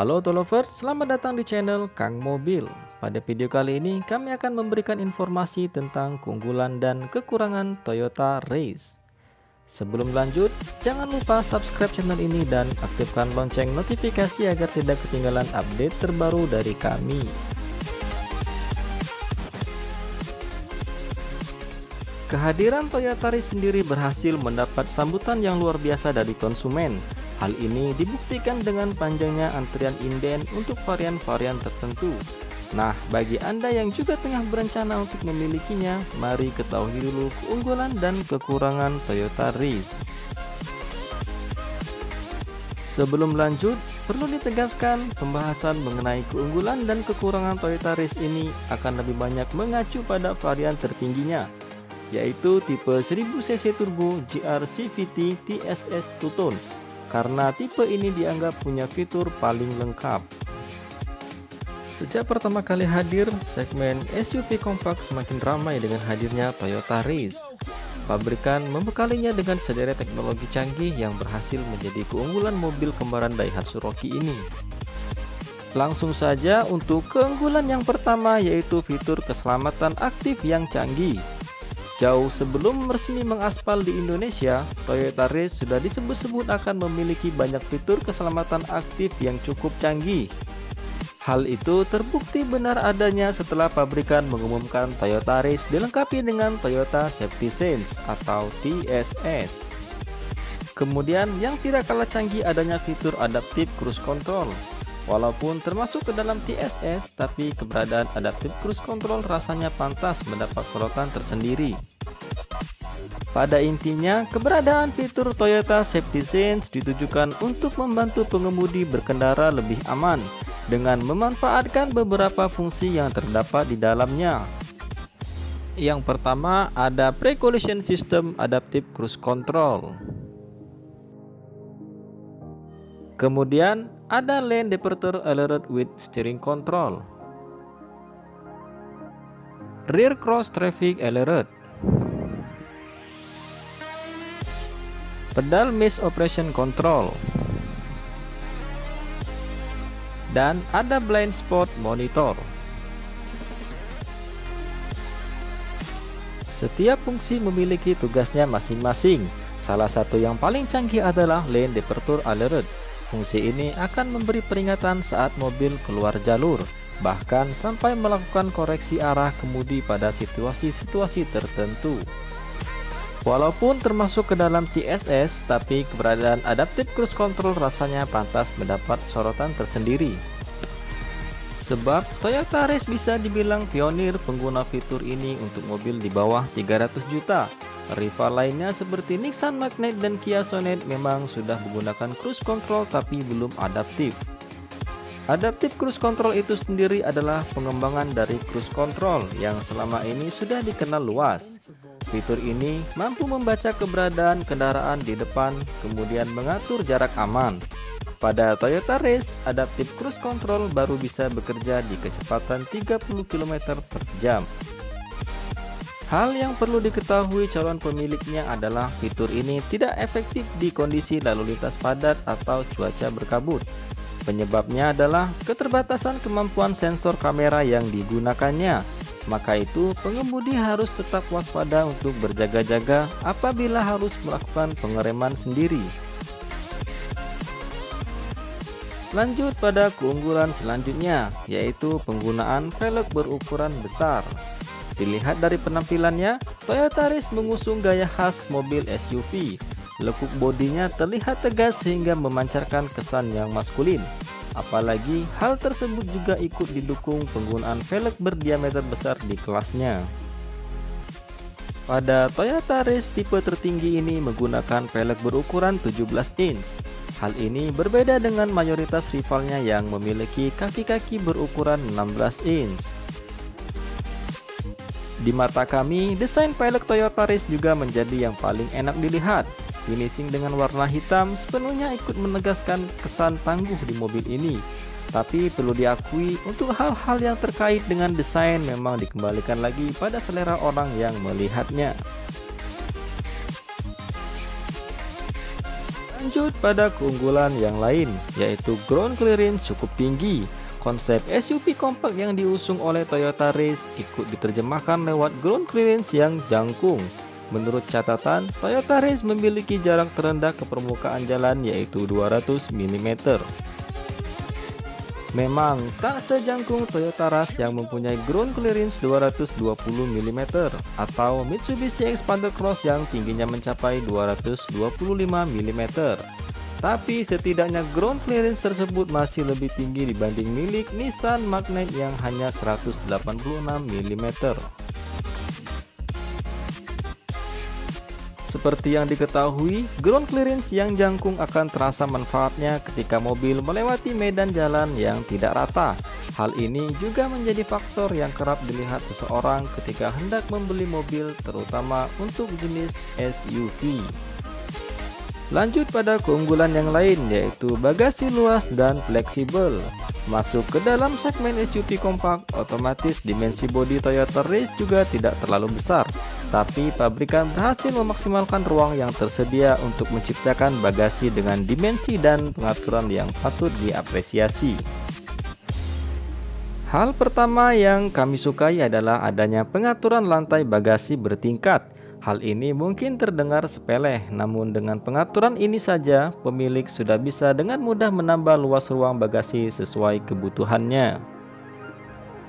Halo Autolovers, selamat datang di channel Kang Mobil. Pada video kali ini kami akan memberikan informasi tentang keunggulan dan kekurangan Toyota Race. Sebelum lanjut, jangan lupa subscribe channel ini dan aktifkan lonceng notifikasi agar tidak ketinggalan update terbaru dari kami. Kehadiran Toyota Race sendiri berhasil mendapat sambutan yang luar biasa dari konsumen. Hal ini dibuktikan dengan panjangnya antrian inden untuk varian-varian tertentu. Nah, bagi Anda yang juga tengah berencana untuk memilikinya, mari ketahui dulu keunggulan dan kekurangan Toyota Race. Sebelum lanjut, perlu ditegaskan pembahasan mengenai keunggulan dan kekurangan Toyota Race ini akan lebih banyak mengacu pada varian tertingginya, yaitu tipe 1000cc Turbo GR CVT TSS Two-Tone, karena tipe ini dianggap punya fitur paling lengkap. Sejak pertama kali hadir, segmen SUV kompak semakin ramai dengan hadirnya Toyota Race. Pabrikan membekalinya dengan sederet teknologi canggih yang berhasil menjadi keunggulan mobil kembaran Daihatsu Rocky ini. Langsung saja untuk keunggulan yang pertama, yaitu fitur keselamatan aktif yang canggih. Jauh sebelum resmi mengaspal di Indonesia, Toyota Race sudah disebut-sebut akan memiliki banyak fitur keselamatan aktif yang cukup canggih. Hal itu terbukti benar adanya setelah pabrikan mengumumkan Toyota Race dilengkapi dengan Toyota Safety Sense atau TSS. Kemudian yang tidak kalah canggih adanya fitur Adaptive Cruise Control. Walaupun termasuk ke dalam TSS, tapi keberadaan Adaptive Cruise Control rasanya pantas mendapat sorotan tersendiri. Pada intinya, keberadaan fitur Toyota Safety Sense ditujukan untuk membantu pengemudi berkendara lebih aman dengan memanfaatkan beberapa fungsi yang terdapat di dalamnya. Yang pertama, ada Pre-Collision System Adaptive Cruise Control. Kemudian ada Lane Departure Alert with Steering Control, Rear Cross Traffic Alert, Pedal Mesh Operation Control, dan ada Blind Spot Monitor. Setiap fungsi memiliki tugasnya masing-masing. Salah satu yang paling canggih adalah Lane Departure Alert. Fungsi ini akan memberi peringatan saat mobil keluar jalur, bahkan sampai melakukan koreksi arah kemudi pada situasi-situasi tertentu. Walaupun termasuk ke dalam TSS, tapi keberadaan Adaptive Cruise Control rasanya pantas mendapat sorotan tersendiri. Sebab Toyota Race bisa dibilang pionir pengguna fitur ini untuk mobil di bawah 300 juta. Rival lainnya seperti Nissan Magnate dan Kia Sonet memang sudah menggunakan cruise control tapi belum adaptif. Adaptive Cruise Control itu sendiri adalah pengembangan dari cruise control yang selama ini sudah dikenal luas. Fitur ini mampu membaca keberadaan kendaraan di depan, kemudian mengatur jarak aman. Pada Toyota Race, Adaptive Cruise Control baru bisa bekerja di kecepatan 30 km per jam. Hal yang perlu diketahui calon pemiliknya adalah fitur ini tidak efektif di kondisi lalu lintas padat atau cuaca berkabut. Penyebabnya adalah keterbatasan kemampuan sensor kamera yang digunakannya. Maka itu pengemudi harus tetap waspada untuk berjaga-jaga apabila harus melakukan pengereman sendiri. Lanjut pada keunggulan selanjutnya, yaitu penggunaan velg berukuran besar. Dilihat dari penampilannya, Toyota Race mengusung gaya khas mobil SUV. Lekuk bodinya terlihat tegas sehingga memancarkan kesan yang maskulin. Apalagi hal tersebut juga ikut didukung penggunaan velg berdiameter besar di kelasnya. Pada Toyota Race tipe tertinggi ini menggunakan velg berukuran 17 inch. Hal ini berbeda dengan mayoritas rivalnya yang memiliki kaki-kaki berukuran 16 inch. Di mata kami, desain velg Toyota Race juga menjadi yang paling enak dilihat. Finishing dengan warna hitam sepenuhnya ikut menegaskan kesan tangguh di mobil ini. Tapi perlu diakui, untuk hal-hal yang terkait dengan desain memang dikembalikan lagi pada selera orang yang melihatnya. Lanjut pada keunggulan yang lain, yaitu ground clearance cukup tinggi. Konsep SUV kompak yang diusung oleh Toyota Race ikut diterjemahkan lewat ground clearance yang jangkung. Menurut catatan, Toyota Race memiliki jarak terendah ke permukaan jalan yaitu 200 mm. Memang tak sejangkung Toyota Rush yang mempunyai ground clearance 220 mm atau Mitsubishi Xpander Cross yang tingginya mencapai 225 mm. Tapi setidaknya ground clearance tersebut masih lebih tinggi dibanding milik Nissan Magnite yang hanya 186 mm. Seperti yang diketahui, ground clearance yang jangkung akan terasa manfaatnya ketika mobil melewati medan jalan yang tidak rata. Hal ini juga menjadi faktor yang kerap dilihat seseorang ketika hendak membeli mobil, terutama untuk jenis SUV. Lanjut pada keunggulan yang lain, yaitu bagasi luas dan fleksibel. Masuk ke dalam segmen SUV kompak, otomatis dimensi bodi Toyota Race juga tidak terlalu besar. Tapi pabrikan berhasil memaksimalkan ruang yang tersedia untuk menciptakan bagasi dengan dimensi dan pengaturan yang patut diapresiasi. Hal pertama yang kami sukai adalah adanya pengaturan lantai bagasi bertingkat. Hal ini mungkin terdengar sepele, namun dengan pengaturan ini saja, pemilik sudah bisa dengan mudah menambah luas ruang bagasi sesuai kebutuhannya.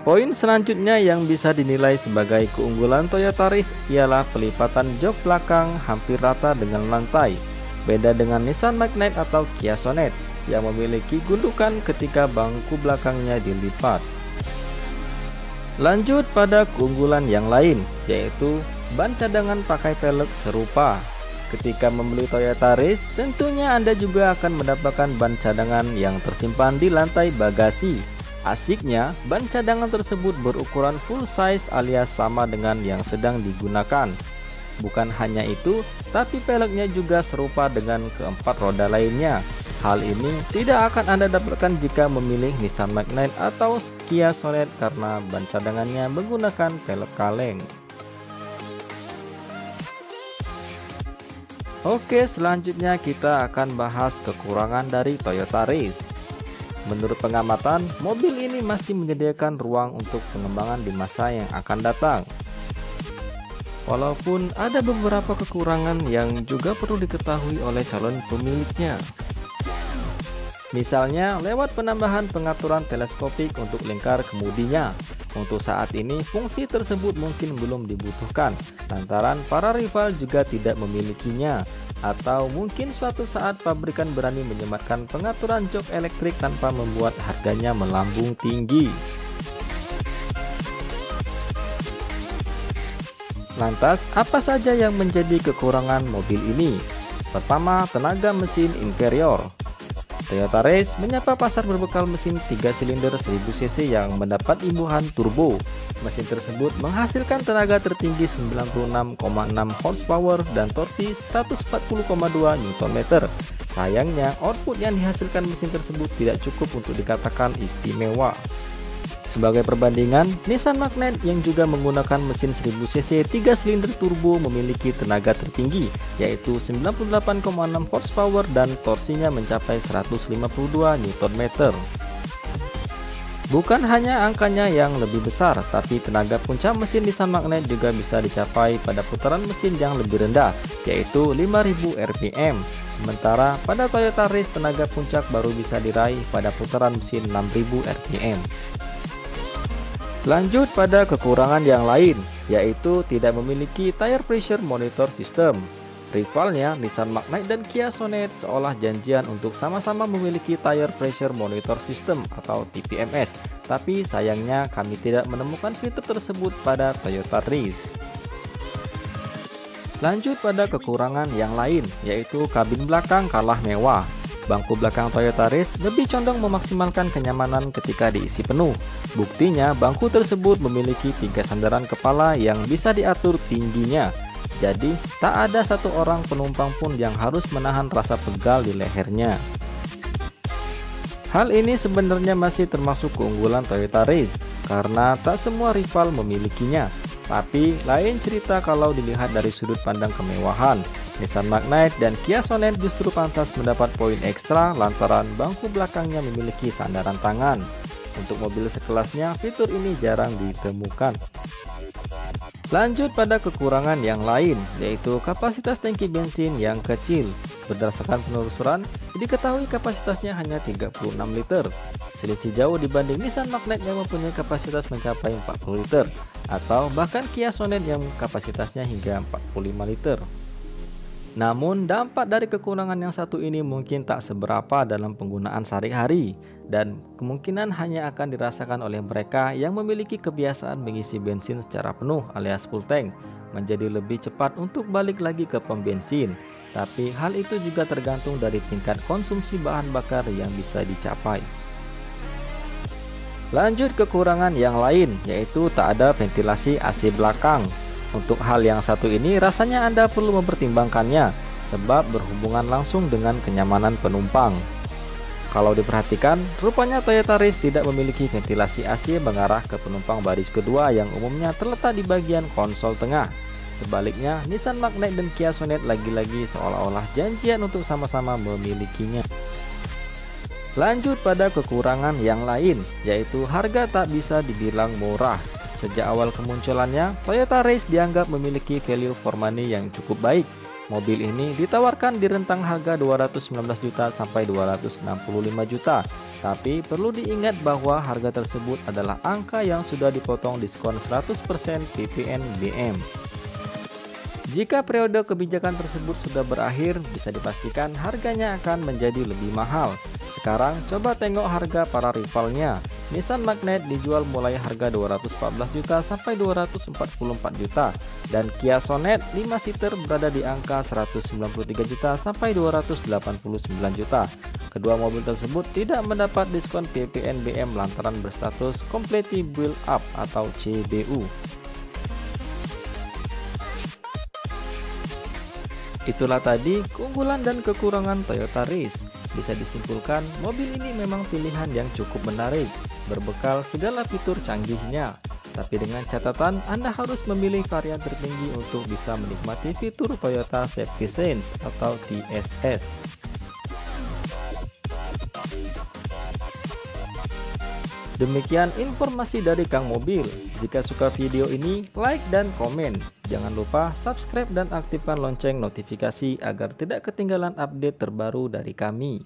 Poin selanjutnya yang bisa dinilai sebagai keunggulan Toyota Race ialah pelipatan jok belakang hampir rata dengan lantai. Beda dengan Nissan Magnite atau Kia Sonet yang memiliki gundukan ketika bangku belakangnya dilipat. Lanjut pada keunggulan yang lain, yaitu ban cadangan pakai velg serupa. Ketika membeli Toyota Race, tentunya Anda juga akan mendapatkan ban cadangan yang tersimpan di lantai bagasi. Asiknya, ban cadangan tersebut berukuran full size alias sama dengan yang sedang digunakan. Bukan hanya itu, tapi velgnya juga serupa dengan keempat roda lainnya. Hal ini tidak akan Anda dapatkan jika memilih Nissan Magnite atau Kia Sonet karena ban cadangannya menggunakan velg kaleng. Oke, selanjutnya kita akan bahas kekurangan dari Toyota Race. Menurut pengamatan, mobil ini masih menyediakan ruang untuk pengembangan di masa yang akan datang. Walaupun ada beberapa kekurangan yang juga perlu diketahui oleh calon pemiliknya. Misalnya lewat penambahan pengaturan teleskopik untuk lingkar kemudinya. Untuk saat ini fungsi tersebut mungkin belum dibutuhkan lantaran para rival juga tidak memilikinya. Atau mungkin suatu saat pabrikan berani menyematkan pengaturan jok elektrik tanpa membuat harganya melambung tinggi. Lantas apa saja yang menjadi kekurangan mobil ini? Pertama, tenaga mesin inferior. Toyota Race menyapa pasar berbekal mesin 3 silinder 1000 cc yang mendapat imbuhan turbo. Mesin tersebut menghasilkan tenaga tertinggi 96,6 horsepower dan torsi 140,2 Nm. Sayangnya, output yang dihasilkan mesin tersebut tidak cukup untuk dikatakan istimewa. Sebagai perbandingan, Nissan Magnite yang juga menggunakan mesin 1000 cc 3 silinder turbo memiliki tenaga tertinggi, yaitu 98,6 horsepower dan torsinya mencapai 152 Nm. Bukan hanya angkanya yang lebih besar, tapi tenaga puncak mesin Nissan Magnite juga bisa dicapai pada putaran mesin yang lebih rendah, yaitu 5000 rpm. Sementara pada Toyota Race tenaga puncak baru bisa diraih pada putaran mesin 6000 rpm. Lanjut pada kekurangan yang lain, yaitu tidak memiliki tire pressure monitor system. Rivalnya Nissan Magnite dan Kia Sonet seolah janjian untuk sama-sama memiliki tire pressure monitor system atau TPMS, tapi sayangnya kami tidak menemukan fitur tersebut pada Toyota Race. Lanjut pada kekurangan yang lain, yaitu kabin belakang kalah mewah. Bangku belakang Toyota Race lebih condong memaksimalkan kenyamanan ketika diisi penuh. Buktinya, bangku tersebut memiliki 3 sandaran kepala yang bisa diatur tingginya. Jadi, tak ada satu orang penumpang pun yang harus menahan rasa pegal di lehernya. Hal ini sebenarnya masih termasuk keunggulan Toyota Race, karena tak semua rival memilikinya. Tapi, lain cerita kalau dilihat dari sudut pandang kemewahan. Nissan Magnite dan Kia Sonet justru pantas mendapat poin ekstra lantaran bangku belakangnya memiliki sandaran tangan. Untuk mobil sekelasnya, fitur ini jarang ditemukan. Lanjut pada kekurangan yang lain, yaitu kapasitas tangki bensin yang kecil. Berdasarkan penelusuran, diketahui kapasitasnya hanya 36 liter. Selisih jauh dibanding Nissan Magnite yang mempunyai kapasitas mencapai 40 liter, atau bahkan Kia Sonet yang kapasitasnya hingga 45 liter. Namun dampak dari kekurangan yang satu ini mungkin tak seberapa dalam penggunaan sehari-hari, dan kemungkinan hanya akan dirasakan oleh mereka yang memiliki kebiasaan mengisi bensin secara penuh alias full tank, menjadi lebih cepat untuk balik lagi ke pom bensin. Tapi hal itu juga tergantung dari tingkat konsumsi bahan bakar yang bisa dicapai. Lanjut kekurangan yang lain, yaitu tak ada ventilasi AC belakang. Untuk hal yang satu ini rasanya Anda perlu mempertimbangkannya, sebab berhubungan langsung dengan kenyamanan penumpang. Kalau diperhatikan, rupanya Toyota Race tidak memiliki ventilasi AC mengarah ke penumpang baris kedua yang umumnya terletak di bagian konsol tengah. Sebaliknya, Nissan Magnite dan Kia Sonet lagi-lagi seolah-olah janjian untuk sama-sama memilikinya. Lanjut pada kekurangan yang lain, yaitu harga tak bisa dibilang murah. Sejak awal kemunculannya, Toyota Race dianggap memiliki value for money yang cukup baik. Mobil ini ditawarkan di rentang harga 219 juta sampai 265 juta. Tapi perlu diingat bahwa harga tersebut adalah angka yang sudah dipotong diskon 100% PPN-BM. Jika periode kebijakan tersebut sudah berakhir, bisa dipastikan harganya akan menjadi lebih mahal. Sekarang coba tengok harga para rivalnya. Nissan Magnite dijual mulai harga 214 juta sampai 244 juta, dan Kia Sonet 5 seater berada di angka 193 juta sampai 289 juta. Kedua mobil tersebut tidak mendapat diskon PPN-BM lantaran berstatus Completely Built Up atau CBU. Itulah tadi keunggulan dan kekurangan Toyota Race. Bisa disimpulkan, mobil ini memang pilihan yang cukup menarik, berbekal segala fitur canggihnya. Tapi dengan catatan, Anda harus memilih varian tertinggi untuk bisa menikmati fitur Toyota Safety Sense atau TSS. Demikian informasi dari Kang Mobil. Jika suka video ini, like dan komen. Jangan lupa subscribe dan aktifkan lonceng notifikasi agar tidak ketinggalan update terbaru dari kami.